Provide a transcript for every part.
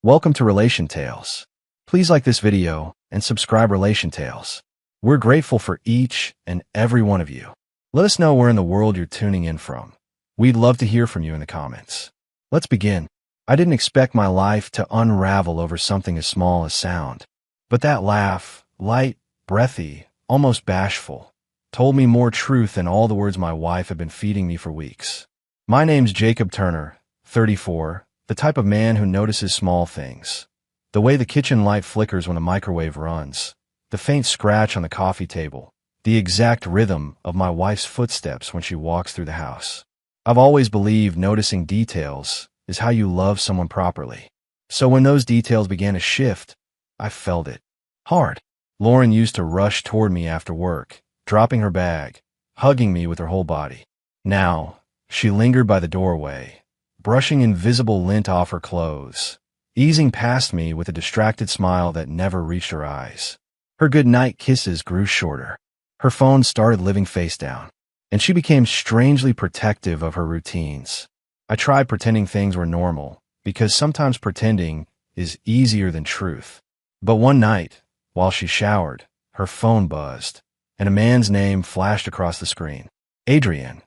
Welcome to Relation Tales. Please like this video and subscribe Relation Tales. We're grateful for each and every one of you. Let us know where in the world you're tuning in from. We'd love to hear from you in the comments. Let's begin. I didn't expect my life to unravel over something as small as sound. But that laugh, light, breathy, almost bashful, told me more truth than all the words my wife had been feeding me for weeks. My name's Jacob Turner, 34, the type of man who notices small things. The way the kitchen light flickers when the microwave runs, the faint scratch on the coffee table, the exact rhythm of my wife's footsteps when she walks through the house. I've always believed noticing details is how you love someone properly. So when those details began to shift, I felt it. Hard. Lauren used to rush toward me after work, dropping her bag, hugging me with her whole body. Now, she lingered by the doorway, brushing invisible lint off her clothes, easing past me with a distracted smile that never reached her eyes. Her goodnight kisses grew shorter. Her phone started living face down, and she became strangely protective of her routines. I tried pretending things were normal, because sometimes pretending is easier than truth. But one night, while she showered, her phone buzzed, and a man's name flashed across the screen. Adrian,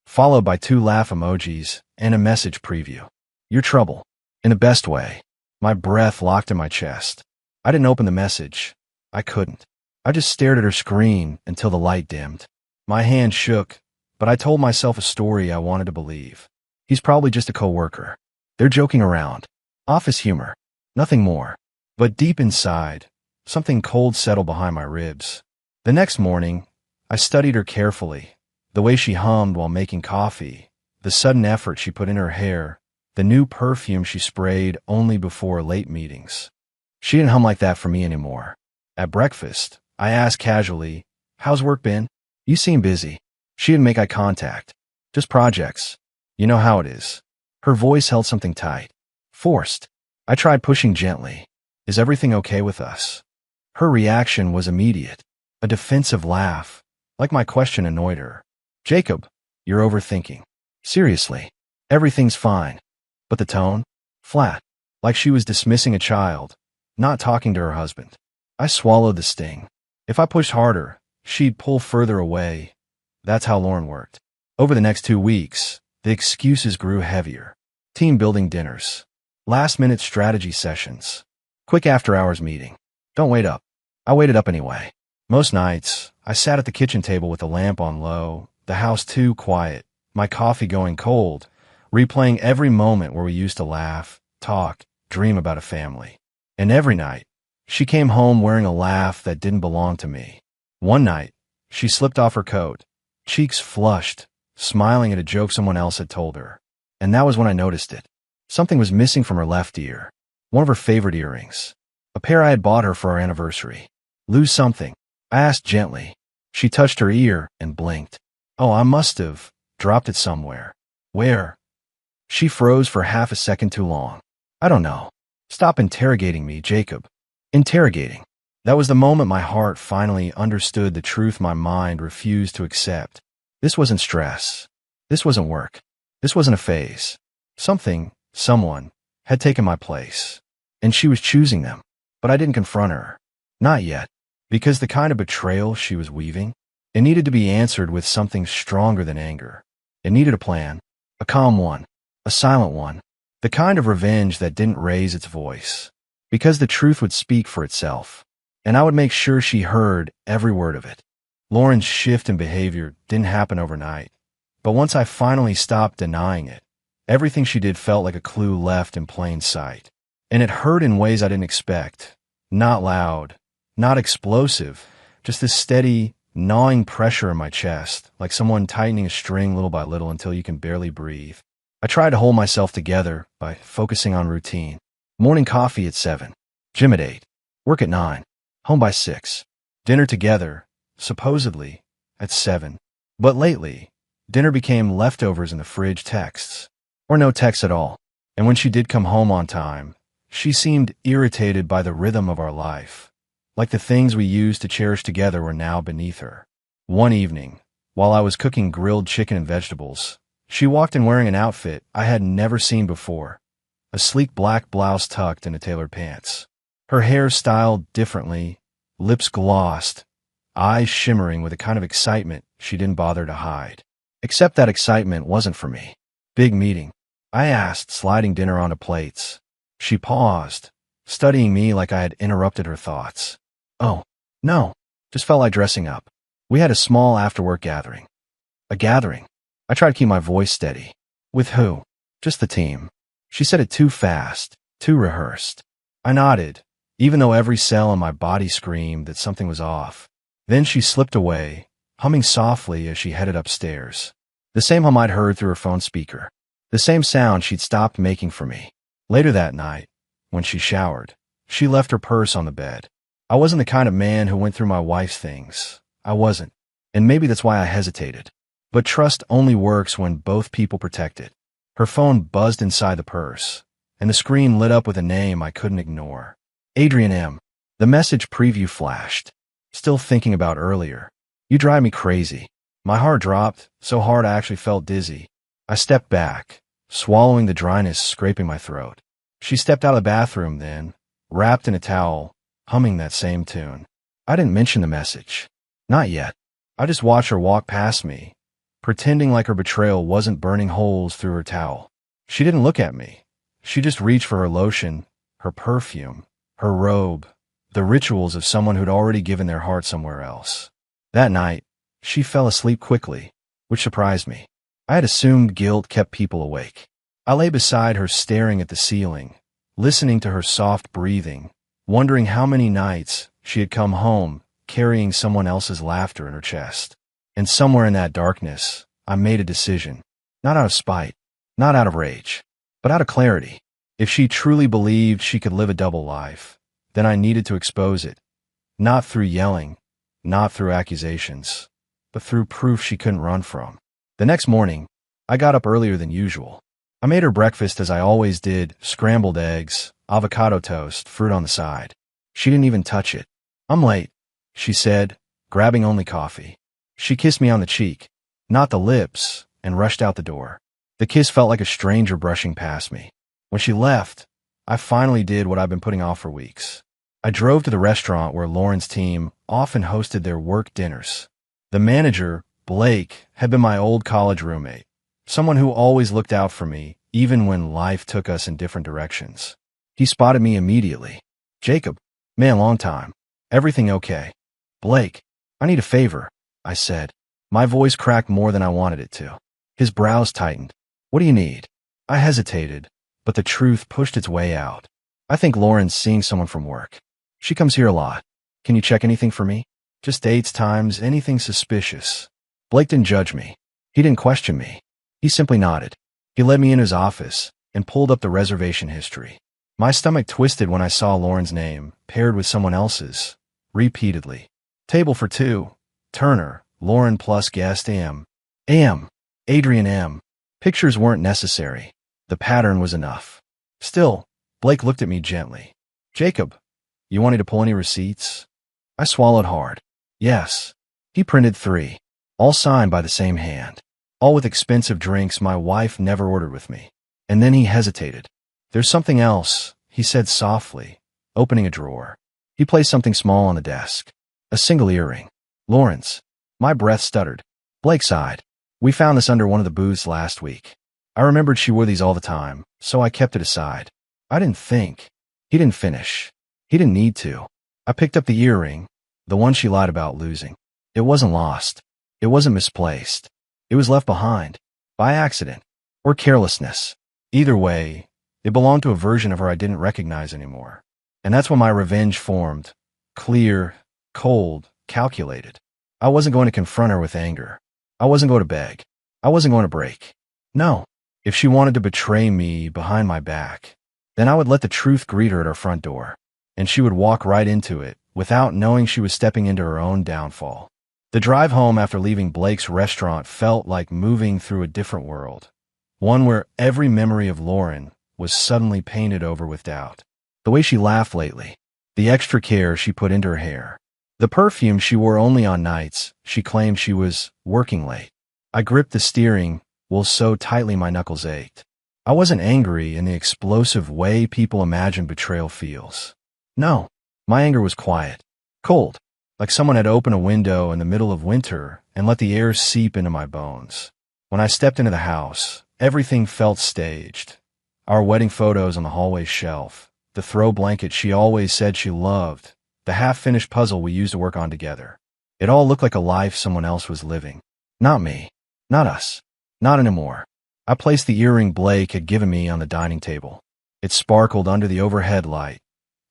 followed by 2 laugh emojis and a message preview. Your trouble. In the best way. My breath locked in my chest. I didn't open the message. I couldn't. I just stared at her screen until the light dimmed. My hand shook, but I told myself a story I wanted to believe. He's probably just a coworker. They're joking around. Office humor. Nothing more. But deep inside, something cold settled behind my ribs. The next morning, I studied her carefully. The way she hummed while making coffee, the sudden effort she put in her hair, the new perfume she sprayed only before late meetings. She didn't hum like that for me anymore. At breakfast, I asked casually, "How's work been?" "You seem busy." She didn't make eye contact. "Just projects. You know how it is." Her voice held something tight. Forced. I tried pushing gently. "Is everything okay with us?" Her reaction was immediate. A defensive laugh, like my question annoyed her. "Jacob, you're overthinking." "Seriously, everything's fine." But the tone? Flat, like she was dismissing a child, not talking to her husband. I swallowed the sting. If I pushed harder, she'd pull further away. That's how Lauren worked. Over the next 2 weeks, the excuses grew heavier. Team-building dinners, last-minute strategy sessions, quick after-hours meeting. Don't wait up. I waited up anyway. Most nights, I sat at the kitchen table with the lamp on low, the house too quiet, my coffee going cold, replaying every moment where we used to laugh, talk, dream about a family. And every night, she came home wearing a laugh that didn't belong to me. One night, she slipped off her coat, cheeks flushed, smiling at a joke someone else had told her. And that was when I noticed it. Something was missing from her left ear. One of her favorite earrings. A pair I had bought her for our anniversary. "Lose something?" I asked gently. She touched her ear and blinked. "Oh, I must have dropped it somewhere." "Where?" She froze for half a second too long. "I don't know." "Stop interrogating me, Jacob." Interrogating. That was the moment my heart finally understood the truth my mind refused to accept. This wasn't stress. This wasn't work. This wasn't a phase. Something, someone, had taken my place. And she was choosing them. But I didn't confront her. Not yet. Because the kind of betrayal she was weaving, it needed to be answered with something stronger than anger. It needed a plan. A calm one. A silent one. The kind of revenge that didn't raise its voice. Because the truth would speak for itself. And I would make sure she heard every word of it. Lauren's shift in behavior didn't happen overnight. But once I finally stopped denying it, everything she did felt like a clue left in plain sight. And it hurt in ways I didn't expect. Not loud. Not explosive. Just this steady, gnawing pressure in my chest, like someone tightening a string little by little until you can barely breathe. I tried to hold myself together by focusing on routine. Morning coffee at 7. Gym at 8. Work at 9. Home by 6. Dinner together, supposedly, at 7. But lately, dinner became leftovers in the fridge texts. Or no texts at all. And when she did come home on time, she seemed irritated by the rhythm of our life. Like the things we used to cherish together were now beneath her. One evening, while I was cooking grilled chicken and vegetables, she walked in wearing an outfit I had never seen before. a sleek black blouse tucked into tailored pants. Her hair styled differently, lips glossed, eyes shimmering with a kind of excitement she didn't bother to hide. Except that excitement wasn't for me. Big meeting, I asked, sliding dinner onto plates. She paused, studying me like I had interrupted her thoughts. Oh, no, just felt like dressing up. We had a small after-work gathering. A gathering? I tried to keep my voice steady. With who? Just the team. She said it too fast, too rehearsed. I nodded, even though every cell in my body screamed that something was off. Then she slipped away, humming softly as she headed upstairs. The same hum I'd heard through her phone speaker. The same sound she'd stopped making for me. Later that night, when she showered, she left her purse on the bed. I wasn't the kind of man who went through my wife's things. I wasn't. And maybe that's why I hesitated. But trust only works when both people protect it. Her phone buzzed inside the purse, and the screen lit up with a name I couldn't ignore. Adrian M. The message preview flashed. Still thinking about earlier. You drive me crazy. My heart dropped, so hard I actually felt dizzy. I stepped back, swallowing the dryness scraping my throat. She stepped out of the bathroom then, wrapped in a towel, humming that same tune. I didn't mention the message. Not yet. I just watched her walk past me, pretending like her betrayal wasn't burning holes through her towel. She didn't look at me. She just reached for her lotion, her perfume, her robe, the rituals of someone who'd already given their heart somewhere else. That night, she fell asleep quickly, which surprised me. I had assumed guilt kept people awake. I lay beside her staring at the ceiling, listening to her soft breathing, wondering how many nights she had come home carrying someone else's laughter in her chest. And somewhere in that darkness, I made a decision. Not out of spite, not out of rage, but out of clarity. If she truly believed she could live a double life, then I needed to expose it. Not through yelling, not through accusations, but through proof she couldn't run from. The next morning, I got up earlier than usual. I made her breakfast as I always did, scrambled eggs, avocado toast, fruit on the side. She didn't even touch it. I'm late, she said, grabbing only coffee. She kissed me on the cheek, not the lips, and rushed out the door. The kiss felt like a stranger brushing past me. When she left, I finally did what I've been putting off for weeks. I drove to the restaurant where Lauren's team often hosted their work dinners. The manager, Blake, had been my old college roommate, someone who always looked out for me, even when life took us in different directions. He spotted me immediately. Jacob, man, long time. Everything okay? Blake, I need a favor, I said. My voice cracked more than I wanted it to. His brows tightened. What do you need? I hesitated, but the truth pushed its way out. I think Lauren's seeing someone from work. She comes here a lot. Can you check anything for me? Just dates, times, anything suspicious. Blake didn't judge me. He didn't question me. He simply nodded. He led me in his office and pulled up the reservation history. My stomach twisted when I saw Lauren's name, paired with someone else's, repeatedly. Table for two. Turner, Lauren plus guest M. Adrian M. Pictures weren't necessary. The pattern was enough. Still, Blake looked at me gently. Jacob, you wanted to pull any receipts? I swallowed hard. Yes. He printed 3, all signed by the same hand. All with expensive drinks my wife never ordered with me. And then he hesitated. There's something else, he said softly, opening a drawer. He placed something small on the desk. A single earring. Lauren's. My breath stuttered. Blake sighed. We found this under one of the booths last week. I remembered she wore these all the time, so I kept it aside. I didn't think. He didn't finish. He didn't need to. I picked up the earring, the one she lied about losing. It wasn't lost. It wasn't misplaced. It was left behind. By accident. Or carelessness. Either way, it belonged to a version of her I didn't recognize anymore. And that's when my revenge formed. Clear, cold, calculated. I wasn't going to confront her with anger. I wasn't going to beg. I wasn't going to break. No. If she wanted to betray me behind my back, then I would let the truth greet her at her front door, and she would walk right into it without knowing she was stepping into her own downfall. The drive home after leaving Blake's restaurant felt like moving through a different world, one where every memory of Lauren was suddenly painted over with doubt. The way she laughed lately, the extra care she put into her hair, the perfume she wore only on nights she claimed she was working late. I gripped the steering wheel so tightly my knuckles ached. I wasn't angry in the explosive way people imagine betrayal feels. No, my anger was quiet, cold, like someone had opened a window in the middle of winter and let the air seep into my bones. When I stepped into the house, everything felt staged. Our wedding photos on the hallway shelf, the throw blanket she always said she loved, the half-finished puzzle we used to work on together. It all looked like a life someone else was living. Not me. Not us. Not anymore. I placed the earring Blake had given me on the dining table. It sparkled under the overhead light.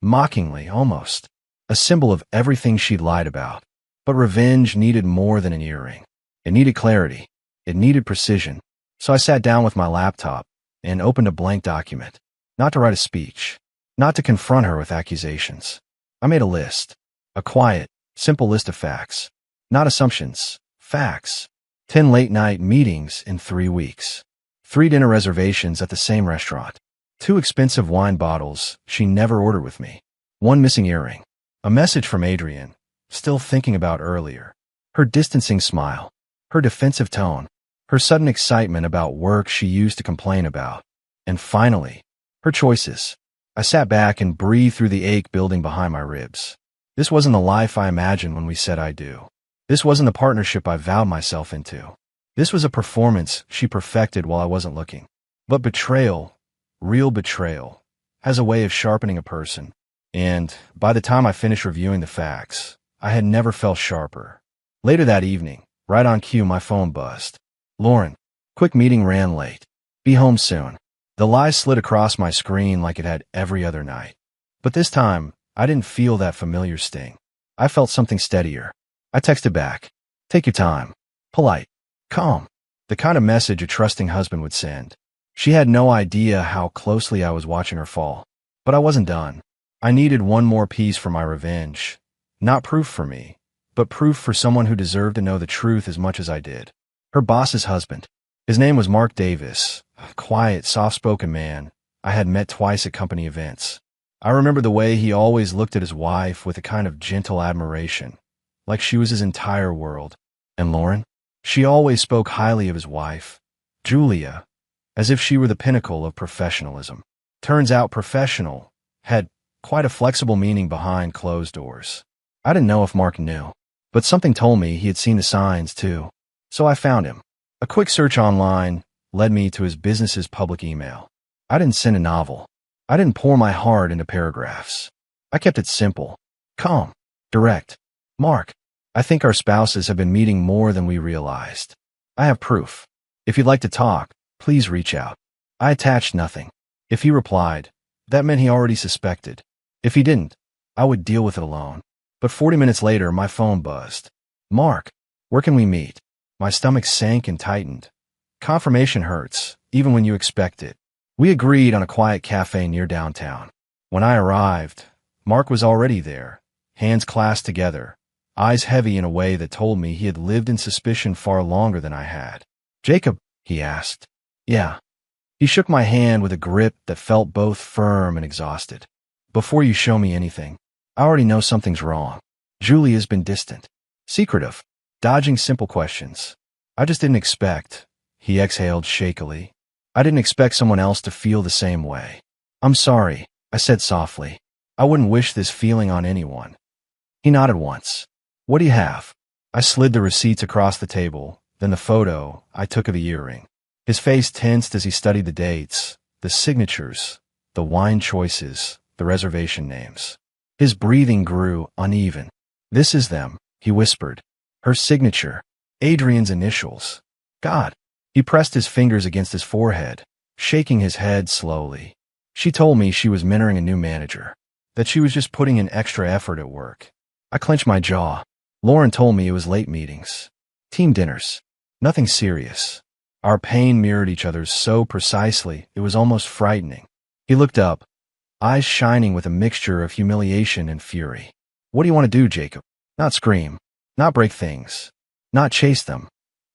Mockingly, almost. A symbol of everything she'd lied about. But revenge needed more than an earring. It needed clarity. It needed precision. So I sat down with my laptop and opened a blank document. Not to write a speech. Not to confront her with accusations. I made a list. A quiet, simple list of facts. Not assumptions. Facts. 10 late-night meetings in 3 weeks. 3 dinner reservations at the same restaurant. 2 expensive wine bottles she never ordered with me. 1 missing earring. A message from Adrian, still thinking about earlier. Her distancing smile. Her defensive tone. Her sudden excitement about work she used to complain about. And finally, her choices. I sat back and breathed through the ache building behind my ribs. This wasn't the life I imagined when we said I do. This wasn't the partnership I vowed myself into. This was a performance she perfected while I wasn't looking. But betrayal, real betrayal, has a way of sharpening a person. And by the time I finished reviewing the facts, I had never felt sharper. Later that evening, right on cue, my phone buzzed. Lauren, quick meeting ran late. Be home soon. The lie slid across my screen like it had every other night. But this time, I didn't feel that familiar sting. I felt something steadier. I texted back. Take your time. Polite. Calm. The kind of message a trusting husband would send. She had no idea how closely I was watching her fall. But I wasn't done. I needed one more piece for my revenge. Not proof for me, but proof for someone who deserved to know the truth as much as I did. Her boss's husband. His name was Mark Davis, a quiet, soft-spoken man I had met twice at company events. I remember the way he always looked at his wife with a kind of gentle admiration, like she was his entire world. And Lauren? She always spoke highly of his wife, Julia, as if she were the pinnacle of professionalism. Turns out professional had quite a flexible meaning behind closed doors. I didn't know if Mark knew, but something told me he had seen the signs too. So I found him. A quick search online led me to his business's public email. I didn't send a novel. I didn't pour my heart into paragraphs. I kept it simple, calm, direct. Mark, I think our spouses have been meeting more than we realized. I have proof. If you'd like to talk, please reach out. I attached nothing. If he replied, that meant he already suspected. If he didn't, I would deal with it alone. But 40 minutes later, my phone buzzed. Mark, where can we meet? My stomach sank and tightened. Confirmation hurts, even when you expect it. We agreed on a quiet cafe near downtown. When I arrived, Mark was already there, hands clasped together, eyes heavy in a way that told me he had lived in suspicion far longer than I had. Jacob, he asked. Yeah. He shook my hand with a grip that felt both firm and exhausted. Before you show me anything, I already know something's wrong. Julia's been distant, secretive, dodging simple questions. I just didn't expect, he exhaled shakily. I didn't expect someone else to feel the same way. I'm sorry, I said softly. I wouldn't wish this feeling on anyone. He nodded once. What do you have? I slid the receipts across the table, then the photo I took of the earring. His face tensed as he studied the dates, the signatures, the wine choices, the reservation names. His breathing grew uneven. This is them, he whispered. Her signature, Adrian's initials. God. He pressed his fingers against his forehead, shaking his head slowly. She told me she was mentoring a new manager, that she was just putting in extra effort at work. I clenched my jaw. Lauren told me it was late meetings, team dinners, nothing serious. Our pain mirrored each other's so precisely it was almost frightening. He looked up, eyes shining with a mixture of humiliation and fury. What do you want to do, Jacob? Not scream, not break things, not chase them.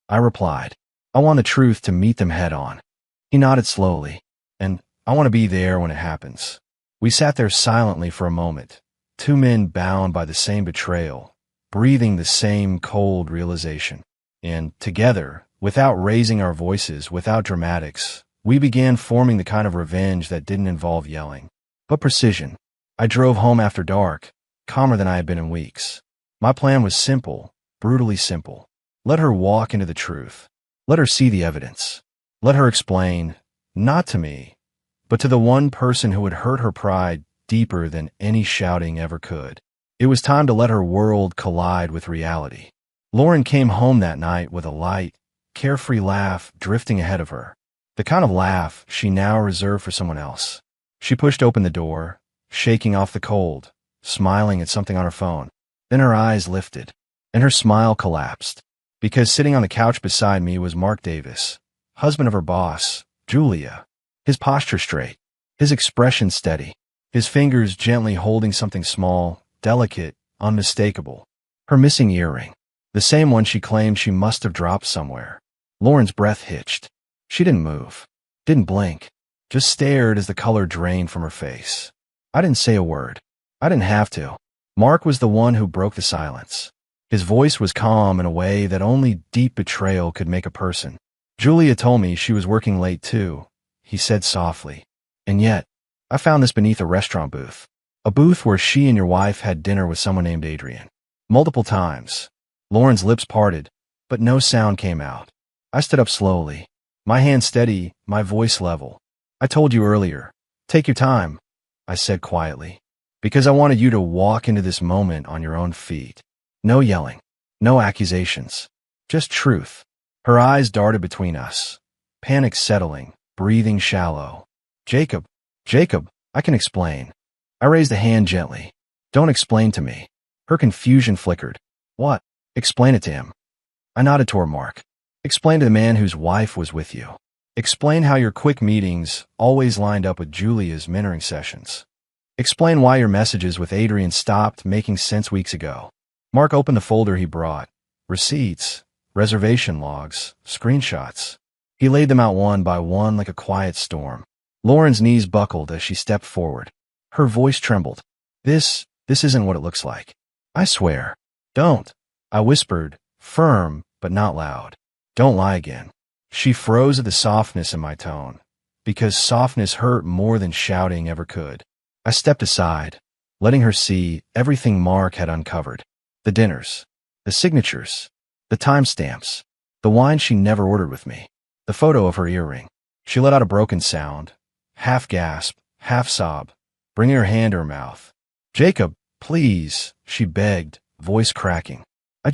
I replied, I want the truth to meet them head on. He nodded slowly, and I want to be there when it happens. We sat there silently for a moment, 2 men bound by the same betrayal, breathing the same cold realization. And together, without raising our voices, without dramatics, We began forming the kind of revenge that didn't involve yelling, but precision. I drove home after dark, calmer than I had been in weeks. My plan was simple, brutally simple. Let her walk into the truth. Let her see the evidence. Let her explain, not to me, but to the one person who had hurt her pride deeper than any shouting ever could. It was time to let her world collide with reality. Lauren came home that night with a light, carefree laugh drifting ahead of her. The kind of laugh she now reserved for someone else. She pushed open the door, shaking off the cold, smiling at something on her phone. Then her eyes lifted, and her smile collapsed, because sitting on the couch beside me was Mark Davis, husband of her boss, Julia. His posture straight, his expression steady, his fingers gently holding something small, delicate, unmistakable. Her missing earring, the same one she claimed she must have dropped somewhere. Lauren's breath hitched. She didn't move, didn't blink, just stared as the color drained from her face. I didn't say a word. I didn't have to. Mark was the one who broke the silence. His voice was calm in a way that only deep betrayal could make a person. Julia told me she was working late too, he said softly. And yet, I found this beneath a restaurant booth. A booth where she and your wife had dinner with someone named Adrian. Multiple times. Lauren's lips parted, but no sound came out. I stood up slowly, my hand steady, my voice level. I told you earlier, take your time, I said quietly, because I wanted you to walk into this moment on your own feet. No yelling, no accusations, just truth. Her eyes darted between us, panic settling, breathing shallow. Jacob, I can explain. I raised a hand gently. Don't explain to me. Her confusion flickered. What? Explain it to him. I nodded toward Mark. Explain to the man whose wife was with you. Explain how your quick meetings always lined up with Julia's mentoring sessions. Explain why your messages with Adrian stopped making sense weeks ago. Mark opened the folder he brought. Receipts, reservation logs, screenshots. He laid them out one by one like a quiet storm. Lauren's knees buckled as she stepped forward. Her voice trembled. This isn't what it looks like. I swear. Don't. I whispered, firm but not loud. Don't lie again. She froze at the softness in my tone, because softness hurt more than shouting ever could. I stepped aside, letting her see everything Mark had uncovered. The dinners, the signatures, the timestamps, the wine she never ordered with me, the photo of her earring. She let out a broken sound, half gasp, half sob, bringing her hand to her mouth. Jacob, please, she begged, voice cracking. I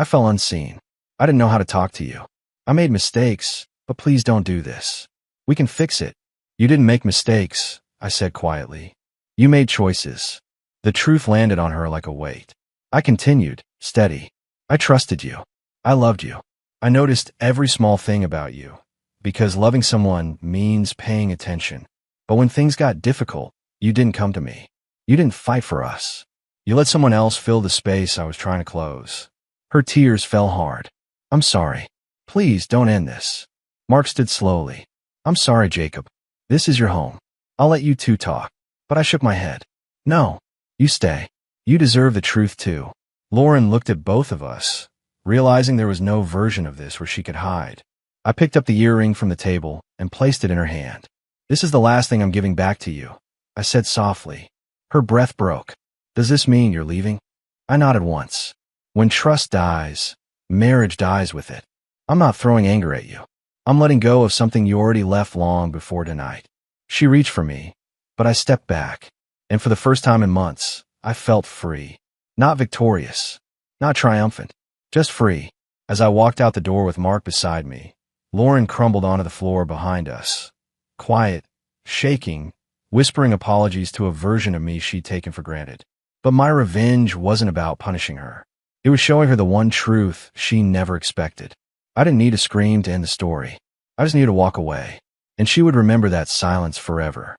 felt unseen. I didn't know how to talk to you. I made mistakes, but please don't do this. We can fix it. You didn't make mistakes, I said quietly. You made choices. The truth landed on her like a weight. I continued, steady. I trusted you. I loved you. I noticed every small thing about you, because loving someone means paying attention. But when things got difficult, you didn't come to me. You didn't fight for us. You let someone else fill the space I was trying to close. Her tears fell hard. I'm sorry. Please don't end this. Mark stood slowly. I'm sorry, Jacob. This is your home. I'll let you two talk. But I shook my head. No. You stay. You deserve the truth too. Lauren looked at both of us, realizing there was no version of this where she could hide. I picked up the earring from the table and placed it in her hand. This is the last thing I'm giving back to you, I said softly. Her breath broke. Does this mean you're leaving? I nodded once. When trust dies, marriage dies with it. I'm not throwing anger at you. I'm letting go of something you already left long before tonight. She reached for me, but I stepped back, and for the first time in months, I felt free. Not victorious, not triumphant, just free. As I walked out the door with Mark beside me, Lauren crumbled onto the floor behind us, quiet, shaking, whispering apologies to a version of me she'd taken for granted. But my revenge wasn't about punishing her. It was showing her the one truth she never expected. I didn't need to scream to end the story. I just needed to walk away, and she would remember that silence forever.